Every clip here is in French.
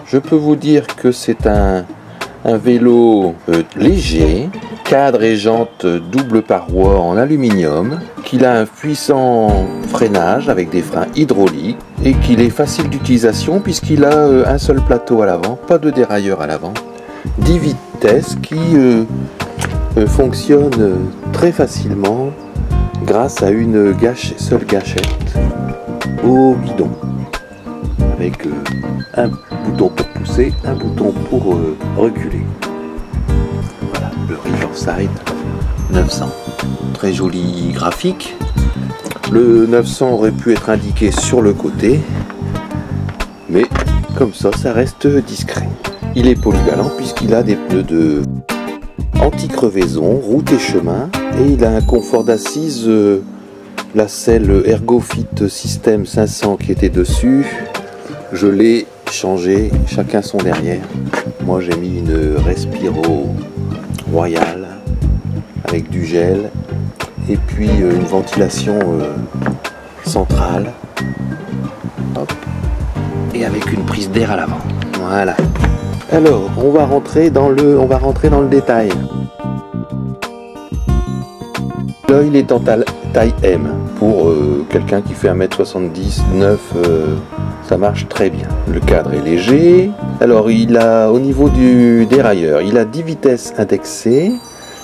Je peux vous dire que c'est un vélo léger, cadre et jantes double paroi en aluminium, qu'il a un puissant freinage avec des freins hydrauliques et qu'il est facile d'utilisation puisqu'il a un seul plateau à l'avant, pas de dérailleur à l'avant, 10 vitesses qui fonctionnent très facilement grâce à une seule gâchette au guidon, avec un bouton pour pousser, un bouton pour reculer. Voilà, le Riverside 900. Très joli graphique. Le 900 aurait pu être indiqué sur le côté, mais comme ça reste discret. Il est polyvalent puisqu'il a des pneus de anti-crevaison, route et chemin, et il a un confort d'assise, la selle Ergofit System 500 qui était dessus, je l'ai changé, chacun son derrière. Moi j'ai mis une Respiro Royal avec du gel et puis une ventilation centrale. Hop. Et avec une prise d'air à l'avant. Voilà. Alors, on va rentrer dans le détail. Là, il est en taille M. Pour quelqu'un qui fait 1m79, ça marche très bien. Le cadre est léger. Alors, il a, au niveau du dérailleur, il a 10 vitesses indexées.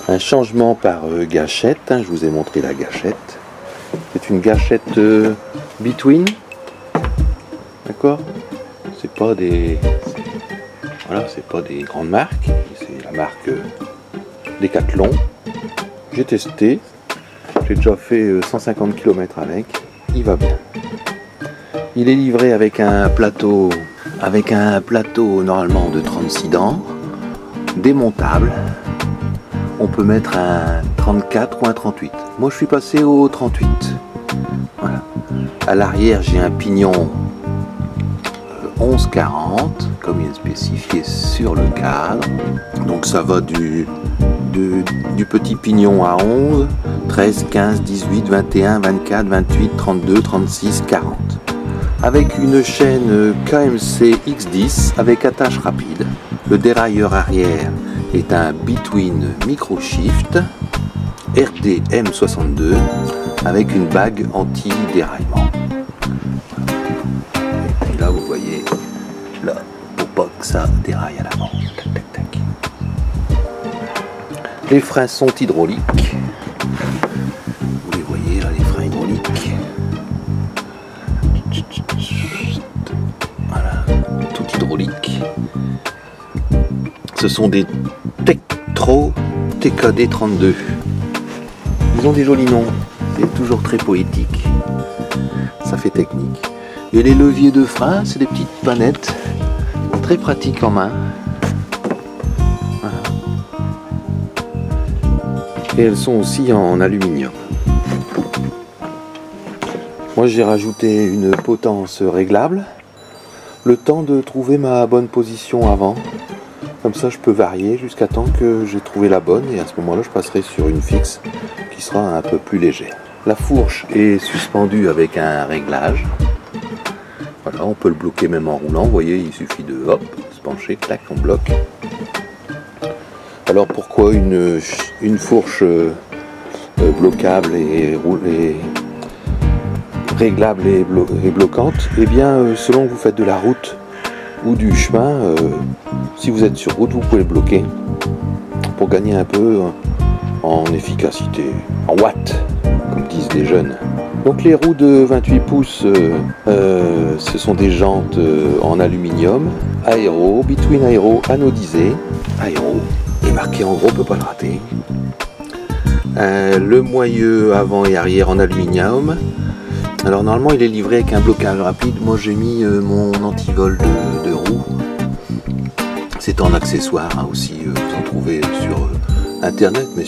Un changement par gâchette. Je vous ai montré la gâchette. C'est une gâchette Between. D'accord ? C'est pas des... Voilà, c'est pas des grandes marques, c'est la marque Decathlon. J'ai testé, j'ai déjà fait 150 km avec, il va bien. Il est livré avec un plateau normalement de 36 dents, démontable. On peut mettre un 34 ou un 38. Moi je suis passé au 38. Voilà. À l'arrière j'ai un pignon 11-40, comme il est spécifié sur le cadre. Donc ça va du petit pignon à 11, 13, 15, 18, 21, 24, 28, 32, 36, 40. Avec une chaîne KMC X10 avec attache rapide. Le dérailleur arrière est un Between Microshift RD-M62 avec une bague anti-déraillement. Là vous voyez, là, pour pas que ça déraille à l'avant. Tac, tac, tac. Les freins sont hydrauliques. Vous les voyez là, les freins hydrauliques. Voilà, tout hydraulique. Ce sont des Tektro TKD 32. Ils ont des jolis noms. C'est toujours très poétique. Ça fait technique. Et les leviers de frein, c'est des petites manettes très pratiques en main. Voilà. Et elles sont aussi en aluminium. Moi j'ai rajouté une potence réglable, le temps de trouver ma bonne position avant. Comme ça je peux varier jusqu'à temps que j'ai trouvé la bonne et à ce moment-là je passerai sur une fixe qui sera un peu plus légère. La fourche est suspendue avec un réglage. Voilà, on peut le bloquer même en roulant, vous voyez, il suffit de hop, se pencher, clac, on bloque. Alors pourquoi une fourche bloquable et réglable et bloquante? Eh bien, selon que vous faites de la route ou du chemin, si vous êtes sur route, vous pouvez le bloquer pour gagner un peu en efficacité, en watts, comme disent les jeunes. Donc les roues de 28 pouces, ce sont des jantes en aluminium, aéro, Between aéro, anodisé, aéro, et marqué en gros, on peut pas le rater. Le moyeu avant et arrière en aluminium. Alors normalement il est livré avec un blocage rapide, moi j'ai mis mon antivol de roue. C'est en accessoire hein, aussi, vous en trouvez sur internet, mais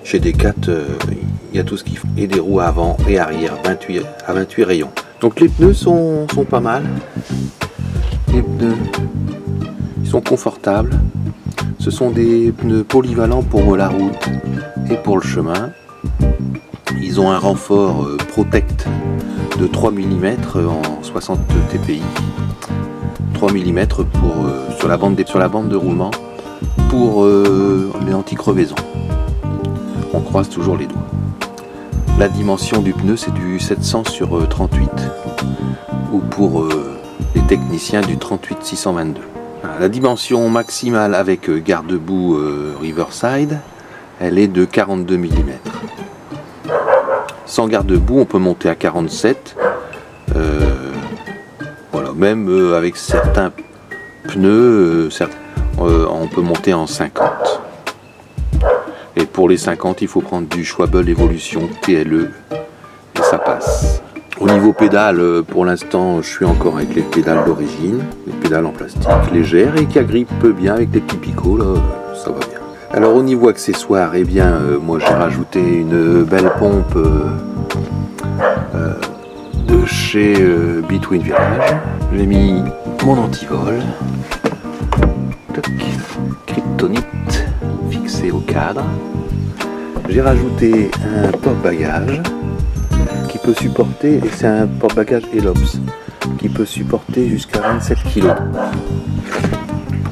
chez Decat, il y a tout ce qu'il faut. Et des roues avant et arrière, 28 rayons. Donc les pneus sont pas mal. Les pneus, ils sont confortables. Ce sont des pneus polyvalents pour la route et pour le chemin. Ils ont un renfort Protect de 3 mm en 60 TPI. 3 mm sur la bande de roulement pour les anti-crevaisons. On croise toujours les doigts. La dimension du pneu, c'est du 700 sur 38, ou pour les techniciens du 38-622. Voilà, la dimension maximale avec garde-boue Riverside, elle est de 42 mm. Sans garde-boue, on peut monter à 47. Voilà, même avec certains pneus, on peut monter en 50. Et pour les 50, il faut prendre du Schwabel Evolution TLE et ça passe. Au niveau pédales, pour l'instant, je suis encore avec les pédales d'origine, les pédales en plastique légères et qui agrippent bien avec des petits picots, là, ça va bien. Alors au niveau accessoires, eh bien, moi j'ai rajouté une belle pompe de chez Between Virage. J'ai mis mon antivol, kryptonite fixé au cadre. J'ai rajouté un porte-bagages qui peut supporter, et c'est un porte-bagages Elops, qui peut supporter jusqu'à 27 kg,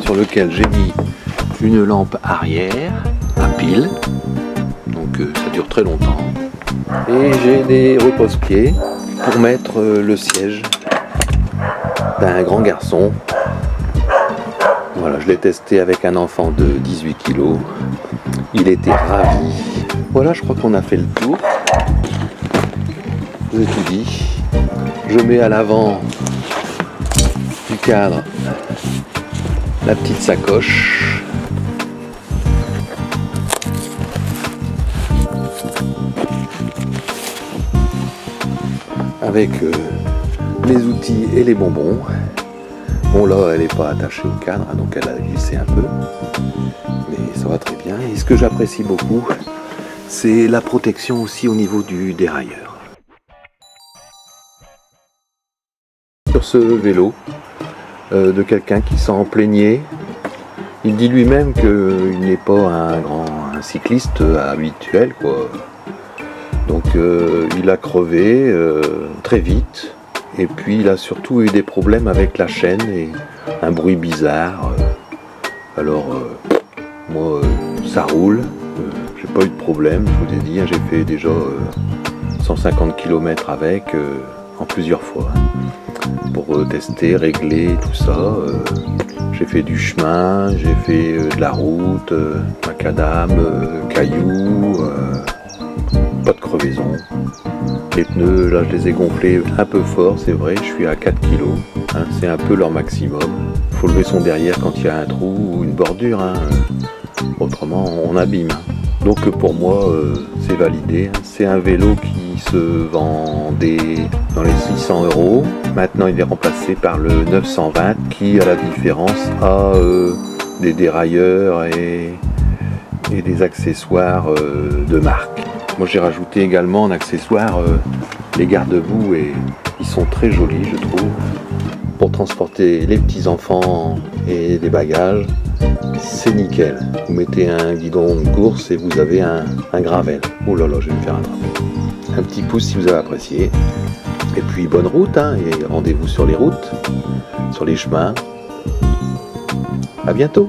sur lequel j'ai mis une lampe arrière à pile, donc ça dure très longtemps, et j'ai des repose-pieds pour mettre le siège d'un grand garçon. Voilà, je l'ai testé avec un enfant de 18 kg, il était ravi. Voilà, je crois qu'on a fait le tour. Je vous ai tout dit. Je mets à l'avant du cadre la petite sacoche. Avec les outils et les bonbons. Bon là, elle n'est pas attachée au cadre, donc elle a glissé un peu. Mais ça va très bien. Et ce que j'apprécie beaucoup, c'est la protection aussi au niveau du dérailleur. Sur ce vélo de quelqu'un qui s'en plaignait, il dit lui-même qu'il n'est pas un cycliste habituel, quoi. Donc il a crevé très vite, et puis il a surtout eu des problèmes avec la chaîne et un bruit bizarre. Alors moi ça roule, j'ai pas eu de problème, je vous ai dit, hein, j'ai fait déjà 150 km avec en plusieurs fois pour tester, régler tout ça. J'ai fait du chemin, j'ai fait de la route, macadam, cailloux, pas de crevaison. Les pneus, là je les ai gonflés un peu fort, c'est vrai, je suis à 4 kg, hein, c'est un peu leur maximum. Il faut lever son derrière quand il y a un trou ou une bordure, hein, autrement on abîme. Donc pour moi c'est validé, hein. C'est un vélo qui se vendait dans les 600 €. Maintenant il est remplacé par le 920 qui, à la différence, a des dérailleurs et des accessoires de marque. Moi j'ai rajouté également en accessoire les garde-boue, et ils sont très jolis, je trouve, pour transporter les petits enfants et les bagages. C'est nickel. Vous mettez un guidon de course et vous avez un gravel. Oh là là, je vais me faire attraper. Un petit pouce si vous avez apprécié. Et puis bonne route, hein, et rendez-vous sur les routes, sur les chemins. À bientôt.